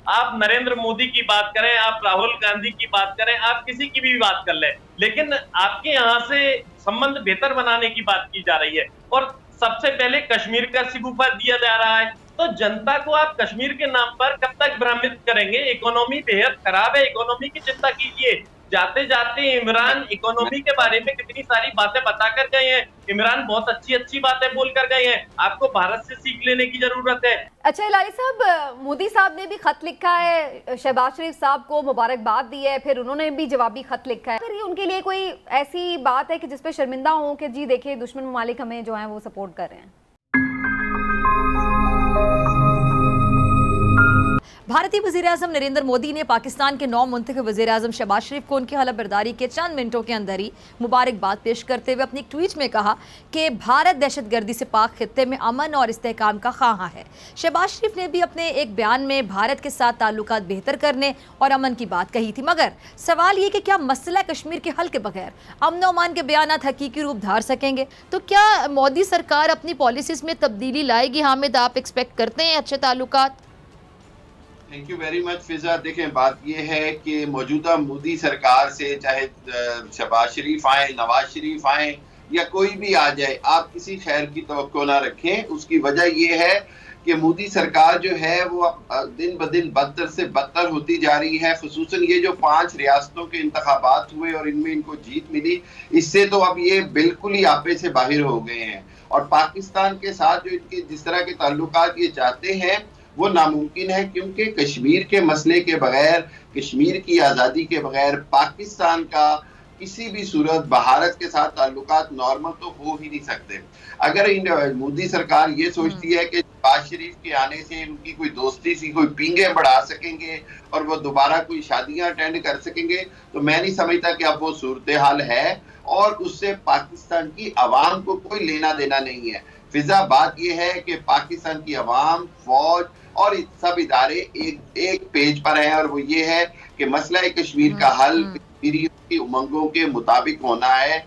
आप नरेंद्र मोदी की बात करें, आप राहुल गांधी की बात करें, आप किसी की भी बात कर लें, लेकिन आपके यहाँ से संबंध बेहतर बनाने की बात की जा रही है और सबसे पहले कश्मीर का शिगुफा दिया जा रहा है। तो जनता को आप कश्मीर के नाम पर कब तक भ्रमित करेंगे? इकोनॉमी बेहद खराब है, इकोनॉमी की चिंता कीजिए। जाते जाते इमरान इकोनॉमी के बारे में कितनी सारी बातें बताकर गए हैं। इमरान बहुत अच्छी अच्छी बातें बोलकर गए हैं। आपको भारत से सीख लेने की जरूरत है। अच्छा हिलारी साहब, मोदी साहब ने भी खत लिखा है, शहबाज शरीफ साहब को मुबारकबाद दी है, फिर उन्होंने भी जवाबी खत लिखा है। फिर ये उनके लिए कोई ऐसी बात है कि जिसपे शर्मिंदा हो कि जी देखिए दुश्मन ममालिक हमें जो है वो सपोर्ट कर रहे हैं? भारतीय वज़ीर-ए-आज़म नरेंद्र मोदी ने पाकिस्तान के नौ मुंतखब वज़ीर-ए-आज़म शहबाज शरीफ को उनकी हलफबरदारी के चंद मिनटों के अंदर ही मुबारकबाद पेश करते हुए अपनी एक ट्वीट में कहा कि भारत दहशतगर्दी से पाक खित्ते में अमन और इस्तेहकाम का ख्वाह है। शहबाज शरीफ ने भी अपने एक बयान में भारत के साथ ताल्लुकात बेहतर करने और अमन की बात कही थी, मगर सवाल ये कि क्या मसला कश्मीर के हल के बगैर अमन और अमान के बयान हकीकी रूप धार सकेंगे? तो क्या मोदी सरकार अपनी पॉलिसीज़ में तब्दीली लाएगी? हामिद, आप एक्सपेक्ट करते हैं अच्छे ताल्लुकात? थैंक यू वेरी मच फिजा। देखें, बात यह है कि मौजूदा मोदी सरकार से चाहे शहबाज शरीफ आए, नवाज शरीफ आए या कोई भी आ जाए, आप किसी खैर की तवक्को ना रखें। उसकी वजह यह है कि मोदी सरकार जो है वो दिन ब दिन बदतर से बदतर होती जा रही है। खुसूसन ये जो 5 रियासतों के इंतखाबात हुए और इनमें इनको जीत मिली, इससे तो अब ये बिल्कुल ही आपे से बाहर हो गए हैं और पाकिस्तान के साथ जो इनके जिस तरह के ताल्लुकात ये चाहते हैं वो नामुमकिन है, क्योंकि कश्मीर के मसले के बगैर, कश्मीर की आज़ादी के बगैर पाकिस्तान का किसी भी सूरत भारत के साथ ताल्लुकात नॉर्मल तो हो ही नहीं सकते। अगर मोदी सरकार ये सोचती है कि शहबाज शरीफ के आने से उनकी कोई दोस्ती सी कोई पींगे बढ़ा सकेंगे और वो दोबारा कोई शादियां अटेंड कर सकेंगे, तो मैं नहीं समझता कि अब वो सूरत हाल है और उससे पाकिस्तान की आवाम को कोई लेना देना नहीं है। फिजा, बात यह है कि पाकिस्तान की आवाम, फौज और सब इदारे एक पेज पर हैं और वो ये है कि मसला कश्मीर का हल कश्मीरियों की उमंगों के मुताबिक होना है,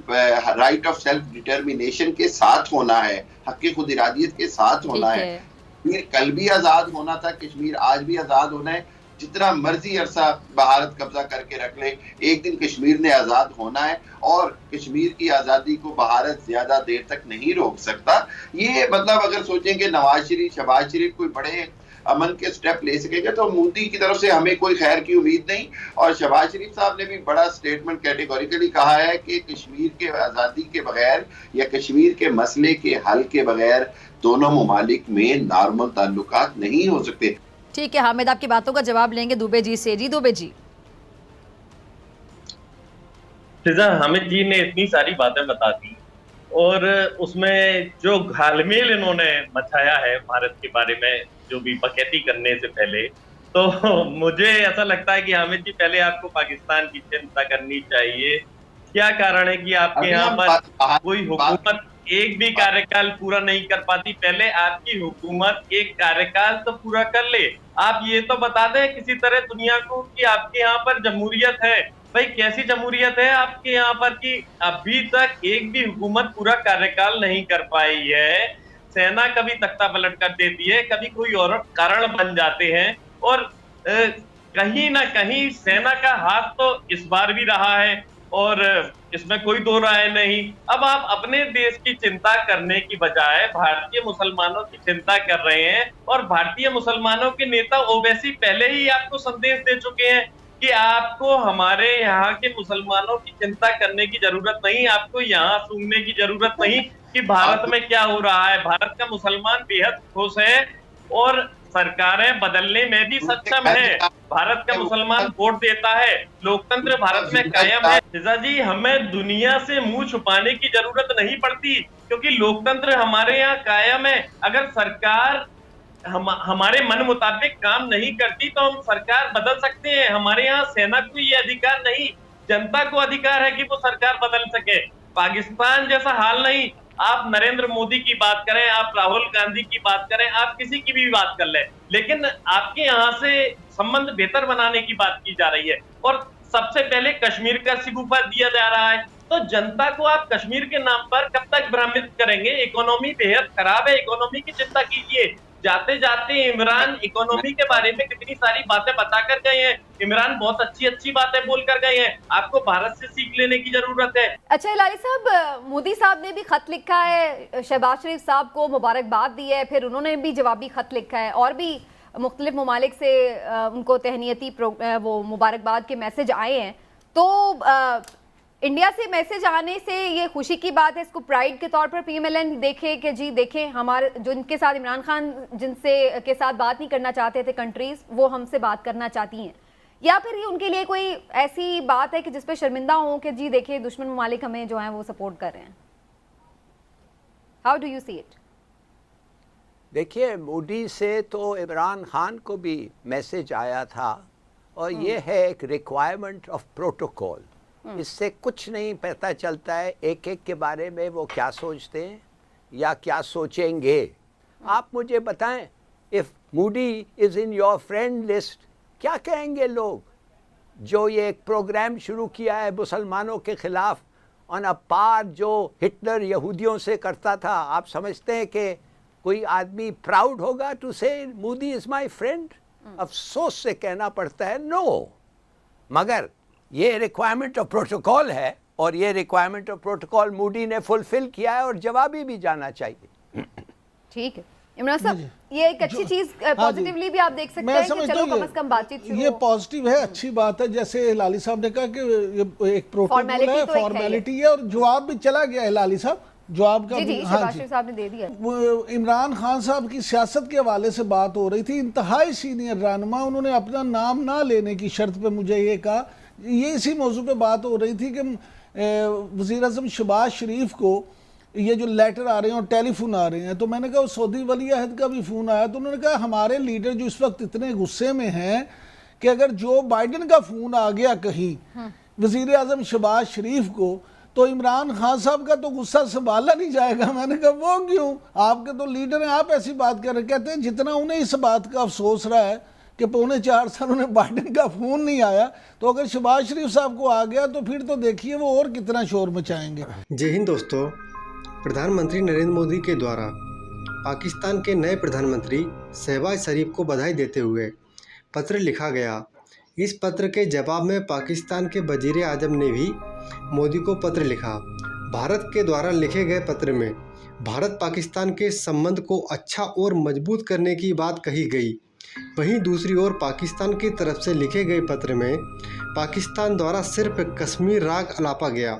राइट ऑफ सेल्फ डिटर्मिनेशन के साथ होना है, हक़ खुद इरादियत के साथ होना है। कश्मीर कल भी आजाद होना था, कश्मीर आज भी आजाद होना है। जितना मर्जी अरसा भारत कब्जा करके रख ले, एक दिन कश्मीर ने आजाद होना है और कश्मीर की आजादी को भारत ज्यादा देर तक नहीं रोक सकता। ये मतलब अगर सोचें कि नवाज शरीफ, शहबाज शरीफ कोई बड़े अमन के स्टेप ले सकेंगे तो मोदी की तरफ से हमें कोई खैर की उम्मीद नहीं। और शहबाज शरीफ साहब ने भी बड़ा स्टेटमेंट कैटेगोरिकली कहा है कि कश्मीर के आजादी के बगैर या कश्मीर के मसले के हल के बगैर दोनों ममालिक में नॉर्मल ताल्लुकात नहीं हो सकते। ठीक है हामिद, आपकी बातों का जवाब लेंगे दुबे जी से। जी दुबे जी। फिजा, हामिद जी ने इतनी सारी बातें बता दी और उसमें जो घालमेल इन्होंने मचाया है भारत के बारे में, जो भी बकैती करने से पहले, तो मुझे ऐसा लगता है कि हामिद जी पहले आपको पाकिस्तान की चिंता करनी चाहिए। क्या कारण है कि आपके यहाँ पर कोई हुकूमत एक भी कार्यकाल पूरा नहीं कर पाती? पहले आपकी हुकूमत एक कार्यकाल तो पूरा कर ले। आप ये तो बता दें किसी तरह दुनिया को कि आपके यहाँ पर जमहूरियत है। भाई कैसी जमहूरियत है आपके यहाँ पर कि अभी तक एक भी हुकूमत पूरा कार्यकाल नहीं कर पाई है? सेना कभी तख्ता पलट कर देती है, कभी कोई और कारण बन जाते हैं और कहीं ना कहीं सेना का हाथ तो इस बार भी रहा है और इसमें कोई दो राय नहीं। अब आप अपने देश की चिंता करने की बजाय भारतीय मुसलमानों की चिंता कर रहे हैं और भारतीय मुसलमानों के नेता ओवैसी पहले ही आपको संदेश दे चुके हैं कि आपको हमारे यहाँ के मुसलमानों की चिंता करने की जरूरत नहीं, आपको यहाँ सुनने की जरूरत नहीं कि भारत में क्या हो रहा है। भारत का मुसलमान बेहद खुश है और सरकारें बदलने में भी सक्षम है। भारत का मुसलमान वोट देता है, लोकतंत्र भारत में कायम है। फिजा जी, हमें दुनिया से मुंह छुपाने की जरूरत नहीं पड़ती क्योंकि लोकतंत्र हमारे यहाँ कायम है। अगर सरकार हमारे मन मुताबिक काम नहीं करती तो हम सरकार बदल सकते हैं। हमारे यहाँ सेना को ये अधिकार नहीं, जनता को अधिकार है कि वो सरकार बदल सके। पाकिस्तान जैसा हाल नहीं। आप नरेंद्र मोदी की बात करें, आप राहुल गांधी की बात करें, आप किसी की भी बात कर लें, लेकिन आपके यहाँ से संबंध बेहतर बनाने की बात की जा रही है और सबसे पहले कश्मीर का शिगुफा दिया जा रहा है। तो जनता को आप कश्मीर के नाम पर कब तक भ्रमित करेंगे? इकोनॉमी बेहद खराब है, इकोनॉमी की चिंता कीजिए। जाते जाते इमरान इकोनॉमी के बारे में कितनी सारी बातें बताकर गए हैं। इमरान बहुत अच्छी अच्छी बातें बोलकर गए हैं। आपको भारत से सीख लेने की जरूरत है। अच्छा हिलारी साहब, मोदी साहब ने भी खत लिखा है, शहबाज शरीफ साहब को मुबारकबाद दी है, फिर उन्होंने भी जवाबी खत लिखा है और भी मुख्तलिफ ममालिक से उनको तहनीती वो मुबारकबाद के मैसेज आए हैं। तो इंडिया से मैसेज आने से ये खुशी की बात है, इसको प्राइड के तौर पर पीएमएलएन देखे कि जी देखें हमारे जो इनके साथ इमरान खान जिनसे के साथ बात नहीं करना चाहते थे कंट्रीज, वो हमसे बात करना चाहती हैं, या फिर ये उनके लिए कोई ऐसी बात है कि जिस पे शर्मिंदा हो कि जी देखिए दुश्मन ममालिक हमें जो है वो सपोर्ट कर रहे हैं? How do you see it? देखिए, मोदी से तो इमरान खान को भी मैसेज आया था और ये है एक रिक्वायरमेंट ऑफ प्रोटोकॉल। इससे कुछ नहीं पता चलता है एक एक के बारे में वो क्या सोचते हैं या क्या सोचेंगे। आप मुझे बताएं, if Modi is in your friend list, क्या कहेंगे लोग? जो ये एक प्रोग्राम शुरू किया है मुसलमानों के ख़िलाफ़ ऑन अ पार जो हिटलर यहूदियों से करता था, आप समझते हैं कि कोई आदमी प्राउड होगा टू से मोदी इज़ माय फ्रेंड? अफसोस से कहना पड़ता है नो। मगर ये रिक्वायरमेंट ऑफ प्रोटोकॉल है और ये रिक्वायरमेंट ऑफ प्रोटोकॉल मोदी ने फुलफिल किया है और जवाबी भी जाना चाहिए। ठीक है इमरान साहब, ये एक अच्छी चीज पॉजिटिवली भी आप देख सकते हैं कि चलो कम से कम बातचीत ये पॉजिटिव है, अच्छी बात है। जैसे लाली साहब ने कहा कि ये एक प्रोटोकॉल है, फॉर्मेलिटी है और जवाब भी चला गया है। लाली साहब जवाब का जी शहबाज शरीफ साहब ने दे दिया। इमरान खान साहब की सियासत के हवाले से बात हो रही थी, इंतहाई सीनियर रहनुमा, उन्होंने अपना नाम ना लेने की शर्त पे मुझे ये कहा, ये इसी मौजू पे बात हो रही थी कि वज़ीर-ए-आज़म शहबाज शरीफ को ये जो लेटर आ रहे हैं और टेलीफोन आ रहे हैं, तो मैंने कहा सऊदी वली अहद का भी फ़ोन आया, तो उन्होंने कहा हमारे लीडर जो इस वक्त इतने गुस्से में हैं कि अगर जो बाइडन का फ़ोन आ गया कहीं वज़ीर-ए-आज़म शहबाज शरीफ को, तो इमरान खान साहब का तो गुस्सा संभाला नहीं जाएगा। मैंने कहा वो क्यों? आपके तो लीडर हैं, आप ऐसी बात कर रहे। कहते हैं जितना उन्हें इस बात का अफसोस रहा है कि 4.25 साल उन्हें बाइडन का फ़ोन नहीं आया, तो अगर शहबाज शरीफ साहब को आ गया तो फिर तो देखिए वो और कितना शोर मचाएंगे। जय हिंद दोस्तों, प्रधानमंत्री नरेंद्र मोदी के द्वारा पाकिस्तान के नए प्रधानमंत्री शहबाज शरीफ को बधाई देते हुए पत्र लिखा गया। इस पत्र के जवाब में पाकिस्तान के वज़ीर आज़म ने भी मोदी को पत्र लिखा। भारत के द्वारा लिखे गए पत्र में भारत पाकिस्तान के संबंध को अच्छा और मजबूत करने की बात कही गई। वहीं दूसरी ओर पाकिस्तान की तरफ से लिखे गए पत्र में पाकिस्तान द्वारा सिर्फ कश्मीर राग अलापा गया।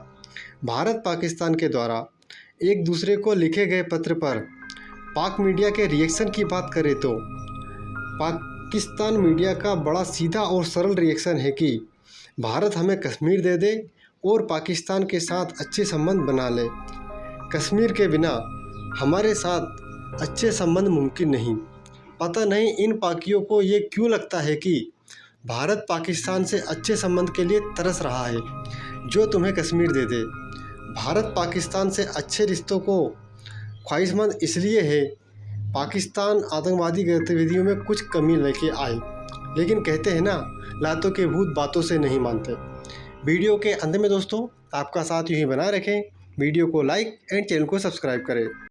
भारत पाकिस्तान के द्वारा एक दूसरे को लिखे गए पत्र पर पाक मीडिया के रिएक्शन की बात करें तो पाकिस्तान मीडिया का बड़ा सीधा और सरल रिएक्शन है कि भारत हमें कश्मीर दे दे और पाकिस्तान के साथ अच्छे संबंध बना ले। कश्मीर के बिना हमारे साथ अच्छे संबंध मुमकिन नहीं। पता नहीं इन पाकियों को ये क्यों लगता है कि भारत पाकिस्तान से अच्छे संबंध के लिए तरस रहा है जो तुम्हें कश्मीर दे दे। भारत पाकिस्तान से अच्छे रिश्तों को ख्वाहिशमंद इसलिए है पाकिस्तान आतंकवादी गतिविधियों में कुछ कमी लेके आए, लेकिन कहते हैं ना लातों के भूत बातों से नहीं मानते। वीडियो के अंत में दोस्तों आपका साथ यूँ ही बनाए रखें, वीडियो को लाइक एंड चैनल को सब्सक्राइब करें।